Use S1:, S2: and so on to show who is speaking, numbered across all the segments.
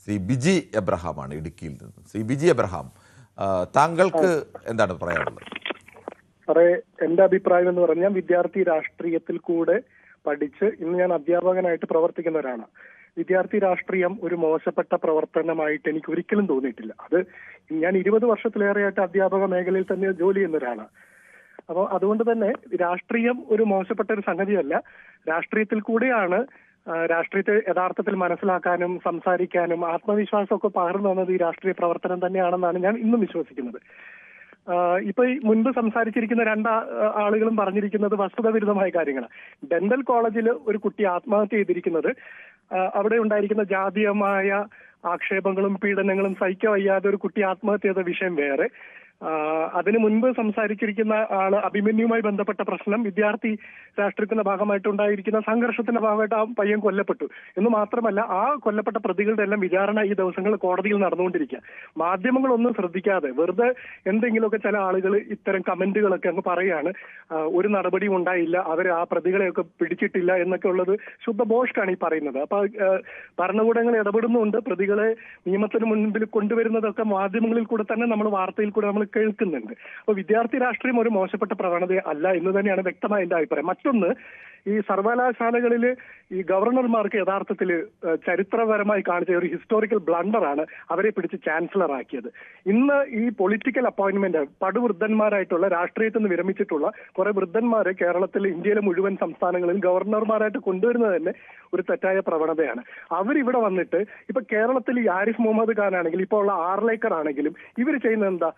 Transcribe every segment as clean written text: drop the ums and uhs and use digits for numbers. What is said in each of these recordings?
S1: ശ്രീ ബിജി എബ്രഹാമാണ് ഇടുക്കിയിൽ നിന്ന്. ശ്രീ ബിജി എബ്രഹാം, താങ്കൾക്ക് എന്താണ് പറയാനുള്ളത്?
S2: സാറേ, എൻ്റെ അഭിപ്രായം എന്ന് പറഞ്ഞാൽ വിദ്യാർത്ഥി രാഷ്ട്രീയത്തിൽ കൂടെ പഠിച്ച് ഇന്ന് ഞാൻ അധ്യാപകനായിട്ട് പ്രവർത്തിക്കുന്ന ഒരാളാണ്. വിദ്യാർത്ഥി രാഷ്ട്രീയം ഒരു മോശപ്പെട്ട പ്രവർത്തനമായിട്ട് എനിക്ക് ഒരിക്കലും തോന്നിയിട്ടില്ല. അത് ഞാൻ 20 വർഷത്തിലേറെയായിട്ട് അധ്യാപക മേഖലയിൽ തന്നെ ജോലി ചെയ്യുന്ന ഒരാളാണ്. അപ്പോൾ അതുകൊണ്ട് തന്നെ രാഷ്ട്രീയം ഒരു മോശപ്പെട്ട ഒരു സംഗതിയല്ല. രാഷ്ട്രീയത്തിൽ കൂടെയാണ് രാഷ്ട്രീയത്തെ യഥാർത്ഥത്തിൽ മനസ്സിലാക്കാനും സംസാരിക്കാനും ആത്മവിശ്വാസമൊക്കെ പകർന്നു തന്നത് ഈ രാഷ്ട്രീയ പ്രവർത്തനം തന്നെയാണെന്നാണ് ഞാൻ ഇന്നും വിശ്വസിക്കുന്നത്. ഇപ്പൊ ഈ മുൻപ് സംസാരിച്ചിരിക്കുന്ന ആളുകളും പറഞ്ഞിരിക്കുന്നത് വസ്തുതാവിരുദ്ധമായ കാര്യങ്ങളാണ്. ഡെന്റൽ കോളേജിൽ ഒരു കുട്ടി ആത്മഹത്യ ചെയ്തിരിക്കുന്നത് അവിടെ ഉണ്ടായിരിക്കുന്ന ജാതീയമായ ആക്ഷേപങ്ങളും പീഡനങ്ങളും സഹിക്കാൻ വയ്യാതെ ഒരു കുട്ടി ആത്മഹത്യ ചെയ്ത വിഷയം വേറെ. അതിനു മുൻപ് സംസാരിച്ചിരിക്കുന്ന ആള് അഭിമന്യുമായി ബന്ധപ്പെട്ട പ്രശ്നം, വിദ്യാർത്ഥി രാഷ്ട്രീയത്തിന്റെ ഭാഗമായിട്ടുണ്ടായിരിക്കുന്ന സംഘർഷത്തിന്റെ ഭാഗമായിട്ട് ആ പയ്യൻ കൊല്ലപ്പെട്ടു എന്ന് മാത്രമല്ല, ആ കൊല്ലപ്പെട്ട പ്രതികളുടെ എല്ലാം വിചാരണ ഈ ദിവസങ്ങളിൽ കോടതിയിൽ നടന്നുകൊണ്ടിരിക്കുക. മാധ്യമങ്ങളൊന്നും ശ്രദ്ധിക്കാതെ വെറുതെ എന്തെങ്കിലുമൊക്കെ ചില ആളുകൾ ഇത്തരം കമന്റുകളൊക്കെ അങ്ങ് പറയാണ്, ഒരു നടപടിയും ഉണ്ടായില്ല, അവർ ആ പ്രതികളെയൊക്കെ പിടിച്ചിട്ടില്ല എന്നൊക്കെ ഉള്ളത് ശുദ്ധ ബോഷ്കാണ് ഈ പറയുന്നത്. അപ്പൊ ഭരണകൂടങ്ങൾ ഇടപെടുന്നുണ്ട്, പ്രതികളെ നിയമത്തിന് മുൻപിൽ കൊണ്ടുവരുന്നതൊക്കെ മാധ്യമങ്ങളിൽ കൂടെ തന്നെ നമ്മൾ വാർത്തയിൽ കൂടെ നമ്മൾ കേൾക്കുന്നുണ്ട്. അപ്പൊ വിദ്യാർത്ഥി രാഷ്ട്രീയം ഒരു മോശപ്പെട്ട പ്രവണത അല്ല എന്ന് തന്നെയാണ് വ്യക്തമായ എന്റെ അഭിപ്രായം. മറ്റൊന്ന്, ഈ സർവകലാശാലകളിൽ ഈ ഗവർണർമാർക്ക് യഥാർത്ഥത്തിൽ ചരിത്രപരമായി കാണിച്ച ഒരു ഹിസ്റ്റോറിക്കൽ ബ്ലണ്ടറാണ് അവരെ പിടിച്ച് ചാൻസലർ ആക്കിയത്. ഇന്ന് ഈ പൊളിറ്റിക്കൽ അപ്പോയിന്റ്മെന്റ് പടുവൃദ്ധന്മാരായിട്ടുള്ള രാഷ്ട്രീയത്തിൽ നിന്ന് വിരമിച്ചിട്ടുള്ള കുറെ വൃദ്ധന്മാരെ കേരളത്തിൽ ഇന്ത്യയിലെ മുഴുവൻ സംസ്ഥാനങ്ങളിൽ ഗവർണർമാരായിട്ട് കൊണ്ടുവരുന്നത് തന്നെ ഒരു തെറ്റായ പ്രവണതയാണ്. അവരിവിടെ വന്നിട്ട് ഇപ്പൊ കേരളത്തിൽ ഈ ആരിഫ് മുഹമ്മദ് ഖാൻ ആണെങ്കിലും ഇപ്പോൾ ഉള്ള ആർലേക്കർ ആണെങ്കിലും ഇവർ ചെയ്യുന്നത് എന്താ,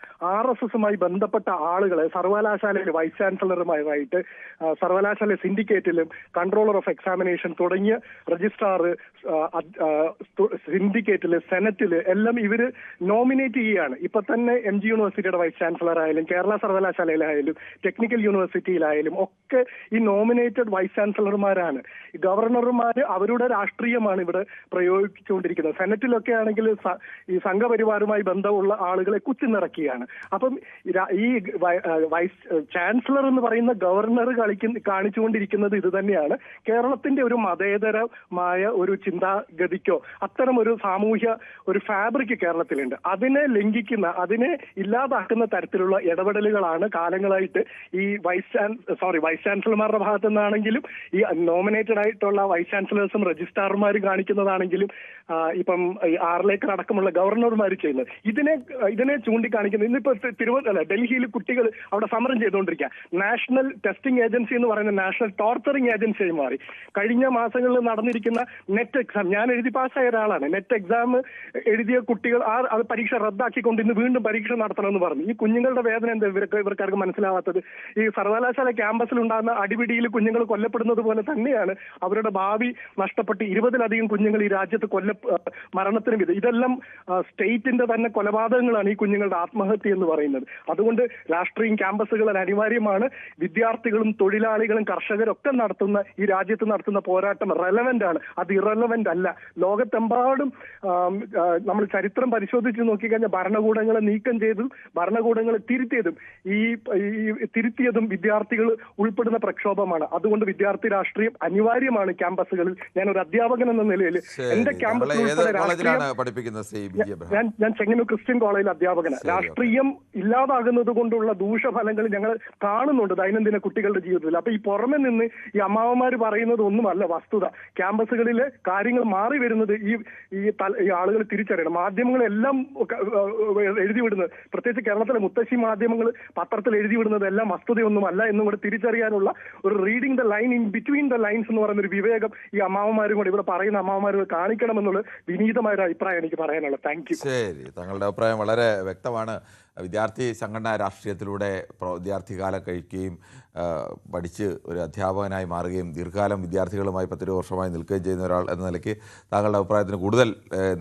S2: RSSുമായി ബന്ധപ്പെട്ട ആളുകളെ സർവകലാശാലയിൽ വൈസ് ചാൻസലറുമായിട്ട് സർവകലാശാല സിൻഡിക്കേറ്റിലും കൺട്രോളർ ഓഫ് എക്സാമിനേഷൻ തുടങ്ങിയ രജിസ്ട്രാർ സിൻഡിക്കേറ്റില് സെനറ്റില് എല്ലാം ഇവര് നോമിനേറ്റ് ചെയ്യുകയാണ്. ഇപ്പൊ തന്നെ MG യൂണിവേഴ്സിറ്റിയുടെ വൈസ് ചാൻസലർ ആയാലും കേരള സർവകലാശാലയിലായാലും ടെക്നിക്കൽ യൂണിവേഴ്സിറ്റിയിലായാലും ഒക്കെ ഈ നോമിനേറ്റഡ് വൈസ് ചാൻസലർമാരാണ്. ഈ ഗവർണർമാർ അവരുടെ രാഷ്ട്രീയമാണ് ഇവിടെ പ്രയോഗിച്ചുകൊണ്ടിരിക്കുന്നത്. സെനറ്റിലൊക്കെ ആണെങ്കിൽ ഈ സംഘപരിവാറുമായി ബന്ധമുള്ള ആളുകളെ കുത്തിനിറക്കുകയാണ്. അപ്പം ഈ വൈസ് ചാൻസലർ എന്ന് പറയുന്ന ഗവർണർ കാണിച്ചുകൊണ്ടിരിക്കുന്നത് ഇത് തന്നെയാണ്. കേരളത്തിന്റെ ഒരു മതേതരമായ ഒരു ചിന്താഗതിക്കോ അത്തരം ഒരു സാമൂഹ്യ ഒരു ഫാബ്രിക് കേരളത്തിലുണ്ട്. അതിനെ ലംഘിക്കുന്ന, അതിനെ ഇല്ലാതാക്കുന്ന തരത്തിലുള്ള ഇടപെടലുകളാണ് കാലങ്ങളായിട്ട് ഈ വൈസ് ചാൻസലർമാരുടെ ഭാഗത്തു നിന്നാണെങ്കിലും ഈ നോമിനേറ്റഡ് ആയിട്ടുള്ള വൈസ് ചാൻസലേഴ്സും രജിസ്ട്രാർമാരും കാണിക്കുന്നതാണെങ്കിലും ഇപ്പം ഈ ആർലേക്കർ അടക്കമുള്ള ഗവർണർമാർ ചെയ്യുന്നത്. ഇതിനെ ചൂണ്ടിക്കാണിക്കുന്നത് ഇന്നിപ്പോ ഡൽഹിയിൽ കുട്ടികൾ അവിടെ സമരം ചെയ്തുകൊണ്ടിരിക്കുക. നാഷണൽ ടെസ്റ്റിംഗ് ഏജൻസി എന്ന് പറയുന്ന നാഷണൽ ടോർച്ചറിംഗ് ഏജൻസിയായി മാറി. കഴിഞ്ഞ മാസങ്ങളിൽ നടന്നിരിക്കുന്ന നെറ്റ് എക്സാം, ഞാൻ എഴുതി പാസ്സായ ഒരാളാണ്. നെറ്റ് എക്സാം എഴുതിയ കുട്ടികൾ അത് പരീക്ഷ റദ്ദാക്കിക്കൊണ്ട് ഇന്ന് വീണ്ടും പരീക്ഷ നടത്തണമെന്ന് പറഞ്ഞു. ഈ കുഞ്ഞുങ്ങളുടെ വേദന എന്താ ഇവർക്കാർക്ക് മനസ്സിലാവാത്തത്? ഈ സർവകലാശാല ക്യാമ്പസിൽ ഉണ്ടാകുന്ന അടിപിടിയിൽ കുഞ്ഞുങ്ങൾ കൊല്ലപ്പെടുന്നത് പോലെ തന്നെയാണ് അവരുടെ ഭാവി നഷ്ടപ്പെട്ട് 20-ലധികം കുഞ്ഞുങ്ങൾ ഈ രാജ്യത്ത് മരണത്തിന് വിധ. ഇതെല്ലാം സ്റ്റേറ്റിന്റെ തന്നെ കൊലപാതകങ്ങളാണ് ഈ കുഞ്ഞുങ്ങളുടെ ആത്മഹത്യ എന്ന് പറയുന്നത്. അതുകൊണ്ട് രാഷ്ട്രീയം ക്യാമ്പസുകളിൽ അനിവാര്യമാണ്. വിദ്യാർത്ഥികളും തൊഴിലാളികളും കർഷകരും ഒക്കെ നടത്തുന്ന ഈ രാജ്യത്ത് നടത്തുന്ന പോരാട്ടം റെലവന്റ് ആണ്, അത് ഇറലവന്റ് അല്ല. ലോകത്തെമ്പാടും നമ്മൾ ചരിത്രം പരിശോധിച്ച് നോക്കിക്കഴിഞ്ഞാൽ ഭരണകൂടങ്ങളെ നീക്കം ചെയ്തും ഭരണകൂടങ്ങളെ തിരുത്തിയതും വിദ്യാർത്ഥികൾ ഉൾപ്പെടുന്ന പ്രക്ഷോഭമാണ്. അതുകൊണ്ട് വിദ്യാർത്ഥി രാഷ്ട്രീയം അനിവാര്യമാണ് ക്യാമ്പസുകളിൽ. ഞാൻ ഒരു അധ്യാപകൻ എന്ന നിലയിൽ എന്റെ ക്യാമ്പസിൽ ഞാൻ ചെങ്ങന്നൂർ ക്രിസ്ത്യൻ കോളേജിൽ അധ്യാപകനാണ്. രാഷ്ട്രീയം ഇല്ലാതാകുന്നത് കൊണ്ടുള്ള ദൂഷ്യഫലങ്ങൾ ഞങ്ങൾ കാണുന്നുണ്ട് ദൈനംദിന കുട്ടികളുടെ ജീവിതത്തിൽ. അപ്പൊ ഈ പുറമെ നിന്ന് ഈ അമ്മാവന്മാർ പറയുന്നത് ഒന്നുമല്ല വസ്തുത. ക്യാമ്പസുകളിലെ കാര്യങ്ങൾ മാറി വരുന്നത് ഈ ആളുകൾ തിരിച്ചറിയണം. മാധ്യമങ്ങളെല്ലാം എഴുതി വിടുന്നത്, പ്രത്യേകിച്ച് കേരളത്തിലെ മുത്തശ്ശി മാധ്യമങ്ങൾ പത്രത്തിൽ എഴുതി വിടുന്നത് എല്ലാം വസ്തുതയൊന്നുമല്ല എന്നും കൂടെ തിരിച്ചറിയാനുള്ള ഒരു reading the line in between the lines എന്ന് പറയുന്ന ഒരു വിവേകം ഈ അമ്മാവന്മാരും കൂടെ ഇവിടെ പറയുന്ന അമ്മാവന്മാർ കാണിക്കണമെന്നുള്ള വിനീതമായ ഒരു അഭിപ്രായം എനിക്ക് പറയാനുള്ളത്. Thank you.
S1: ശരി, താങ്കളുടെ അഭിപ്രായം വളരെ വ്യക്തമാണ്. വിദ്യാർത്ഥി സംഘടനാ രാഷ്ട്രീയത്തിലൂടെ വിദ്യാർത്ഥികാലം കഴിക്കുകയും പഠിച്ച് ഒരു അധ്യാപകനായി മാറുകയും ദീർഘകാലം വിദ്യാർത്ഥികളുമായി 10 വർഷമായി നിൽക്കുകയും ചെയ്യുന്ന ഒരാൾ എന്ന നിലയ്ക്ക് താങ്കളുടെ അഭിപ്രായത്തിന് കൂടുതൽ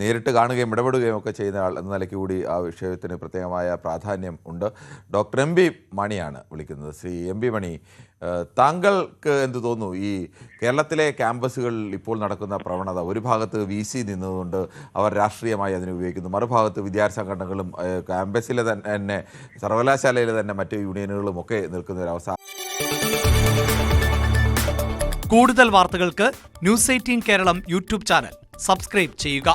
S1: നേരിട്ട് കാണുകയും ഇടപെടുകയും ഒക്കെ ചെയ്യുന്ന ആൾ എന്ന നിലയ്ക്ക് കൂടി ആ വിഷയത്തിന് പ്രത്യേകമായ പ്രാധാന്യം ഉണ്ട്. ഡോക്ടർ MB മണിയാണ് വിളിക്കുന്നത്. ശ്രീ MB മണി, താങ്കൾക്ക് എന്ത് തോന്നുന്നു? ഈ കേരളത്തിലെ ക്യാമ്പസുകളിൽ ഇപ്പോൾ നടക്കുന്ന പ്രവണത, ഒരു ഭാഗത്ത് VC നിന്നതുകൊണ്ട് അവർ രാഷ്ട്രീയമായി അതിനെ ഉപയോഗിക്കുന്നു, മറുഭാഗത്ത് വിദ്യാർത്ഥി സംഘടനകളും ക്യാമ്പസിലെ തന്നെ സർവകലാശാലയിലെ തന്നെ മറ്റ് യൂണിയനുകളും ഒക്കെ നിൽക്കുന്ന ഒരു അവസ്ഥ.
S3: കൂടുതൽ വാർത്തകൾക്ക് News 18 Keralam YouTube channel subscribe ചെയ്യുക.